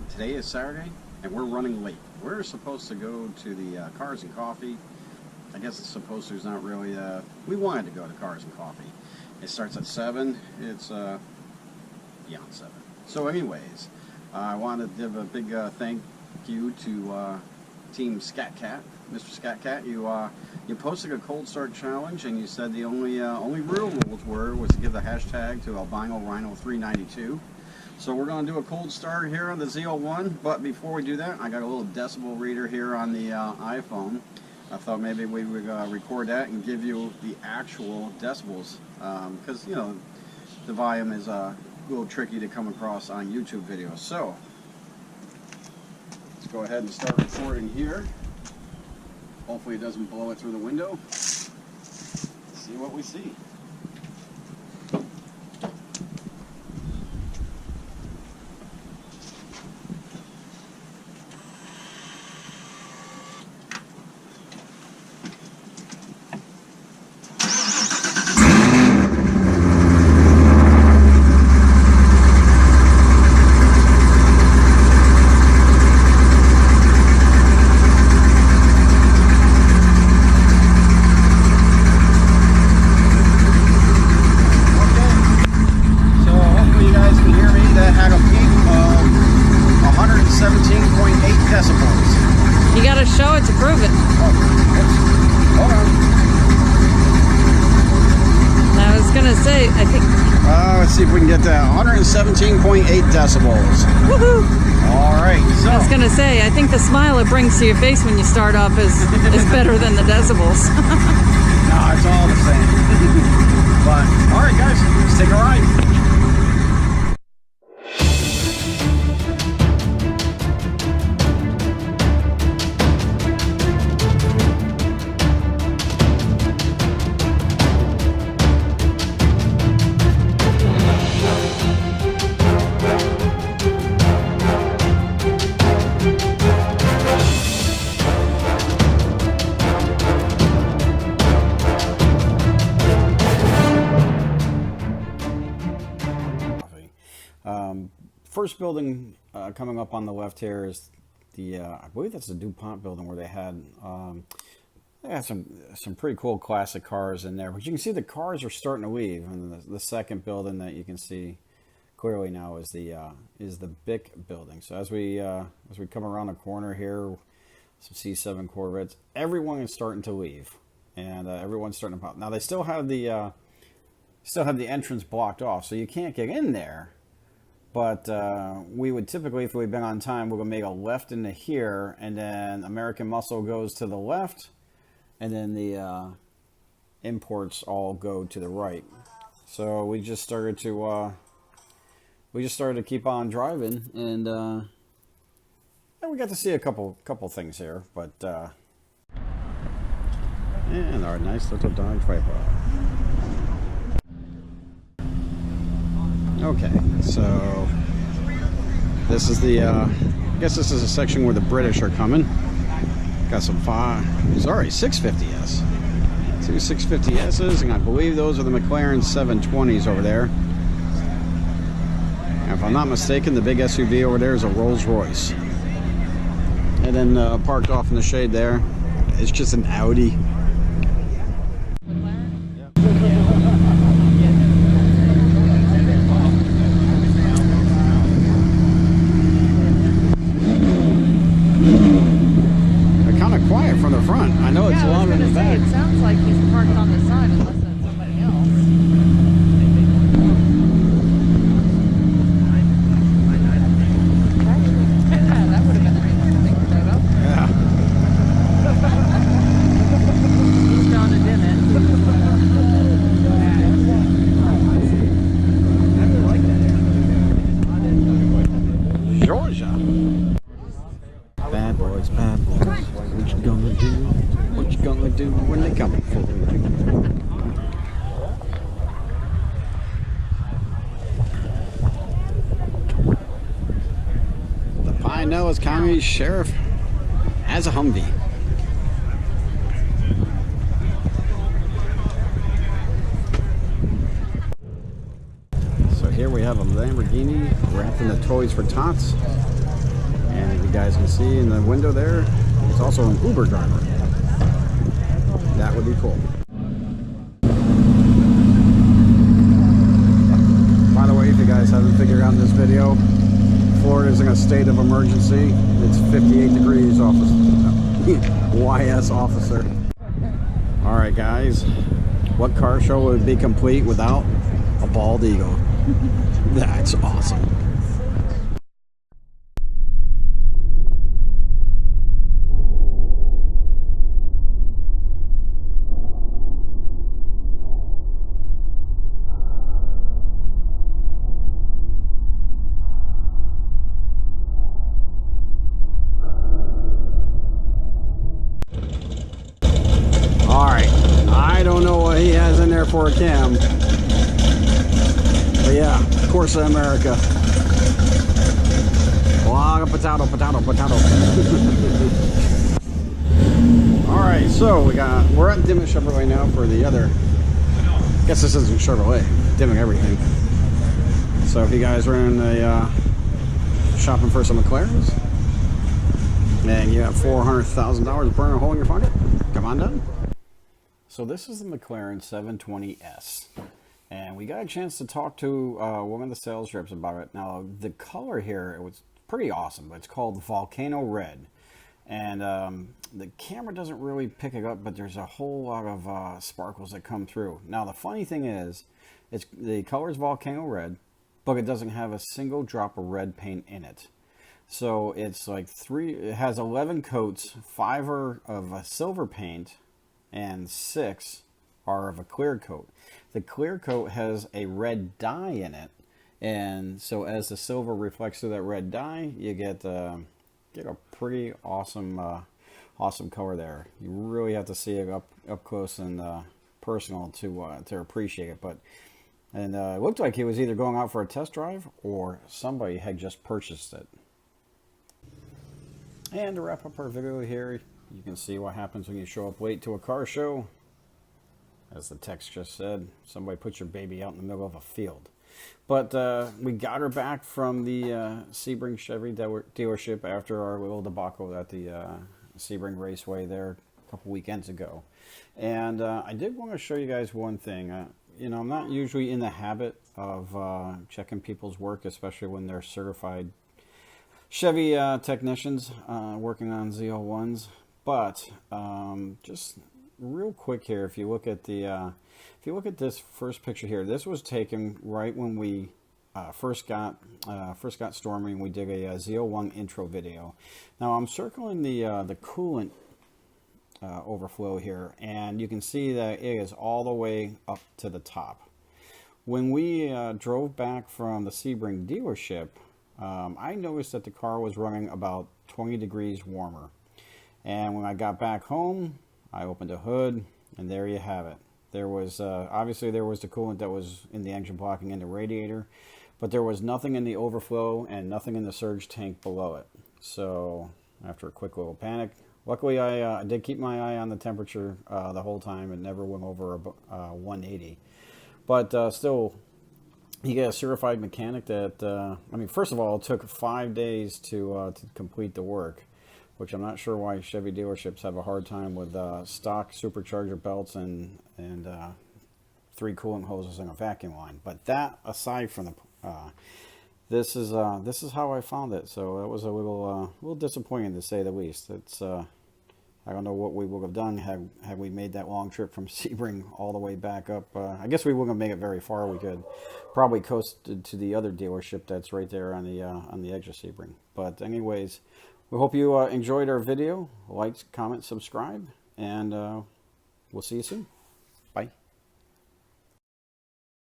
Today is Saturday, and we're running late. We're supposed to go to the Cars and Coffee. I guess it's supposed to. It's not really. We wanted to go to Cars and Coffee. It starts at 7. It's beyond 7. So, anyways, I want to give a big thank you to Team Scat Cat, Mr. Scat Cat. You posted a cold start challenge, and you said the only real rules was to give the hashtag to Albino Rhino 392. So we're going to do a cold start here on the Z01, but before we do that, I got a little decibel reader here on the iPhone. I thought maybe we would record that and give you the actual decibels, because, you know, the volume is a little tricky to come across on YouTube videos. So let's go ahead and start recording here. Hopefully it doesn't blow it through the window. Let's see what we see. You gotta show it to prove it. Hold on. I was gonna say, I think. Let's see if we can get that. 117.8 decibels. Woohoo! All right. So I was gonna say, I think the smile it brings to your face when you start off is better than the decibels. No, it's all the same. But all right, guys, let's take a ride. First building coming up on the left here is the I believe that's the DuPont building where they had some pretty cool classic cars in there. But you can see the cars are starting to leave, and the second building that you can see clearly now is the BIC building. So as we come around the corner here, some C7 Corvettes, everyone is starting to leave, and everyone's starting to pop. Now they still have the entrance blocked off, so you can't get in there. But we would typically, if we'd been on time, we're going to make a left into here, and then American Muscle goes to the left, and then the imports all go to the right. So we just started to keep on driving, and we got to see a couple things here. But and our nice little Dodge Viper. Okay, so this is the, I guess this is a section where the British are coming. Got some 650S. Two 650S's, and I believe those are the McLaren 720s over there. And if I'm not mistaken, the big SUV over there is a Rolls Royce. And then parked off in the shade there, it's just an Audi. From the front. I know it's longer in the back. It sounds like he's parked on the side unless it's somebody else. Yeah, that would have been the reason to pick that up. Yeah. He's down to Dimmitt. I really like that. Georgia. Bad boys, bad boys. What you gonna do? What you gonna do when they come for you? The Pinellas County Sheriff has a Humvee. So here we have a Lamborghini wrapped in the Toys for Tots. And as you guys can see in the window there, it's also an Uber driver. That would be cool. By the way, if you guys haven't figured out in this video, Florida's in a state of emergency. It's 58 degrees, officer. YS officer. Alright guys, what car show would be complete without a bald eagle? That's awesome. Alright, I don't know what he has in there for a cam. But yeah, Corsa America. Potato. Alright, so we're at Dimmitt Chevrolet now for the other, I guess this isn't Chevrolet, Dimmitt everything. So if you guys are in the shopping for some McLarens, and you have $400,000 burning a hole in your pocket, come on down. So this is the McLaren 720S, and we got a chance to talk to one of the sales reps about it. Now the color here, it was pretty awesome. It's called Volcano Red, and the camera doesn't really pick it up, but there's a whole lot of sparkles that come through. Now the funny thing is, the color is Volcano Red, but it doesn't have a single drop of red paint in it. So it's like it has 11 coats, 5 are of a silver paint, and 6 are of a clear coat. The clear coat has a red dye in it, and so as the silver reflects through that red dye, you get a pretty awesome awesome color there. You really have to see it up close and personal to appreciate it. But it looked like he was either going out for a test drive or somebody had just purchased it. And to wrap up our video here, you can see what happens when you show up late to a car show. As the text just said, somebody put your baby out in the middle of a field. But we got her back from the Sebring Chevy dealership after our little debacle at the Sebring Raceway there a couple weekends ago. And I did want to show you guys one thing. You know, I'm not usually in the habit of checking people's work, especially when they're certified Chevy technicians working on Z01s. But just real quick here, if you look at this first picture here, this was taken right when we first got storming. We did a Z01 intro video. Now I'm circling the coolant overflow here, and you can see that it is all the way up to the top. When we drove back from the Sebring dealership, I noticed that the car was running about 20 degrees warmer. And when I got back home, I opened the hood, and there you have it. There was, obviously there was the coolant that was in the engine blocking in the radiator, but there was nothing in the overflow and nothing in the surge tank below it. So after a quick little panic, luckily I did keep my eye on the temperature the whole time. It never went over 180. But still, you get a certified mechanic that, I mean, first of all, it took 5 days to complete the work, which I'm not sure why Chevy dealerships have a hard time with stock supercharger belts and 3 coolant hoses and a vacuum line. But that aside from this is how I found it. So that was a little disappointing, to say the least. It's I don't know what we would have done had we made that long trip from Sebring all the way back up. I guess we wouldn't have made it very far. We could probably coasted to the other dealership that's right there on the edge of Sebring. But anyways, we hope you enjoyed our video. Like, comment, subscribe, and we'll see you soon.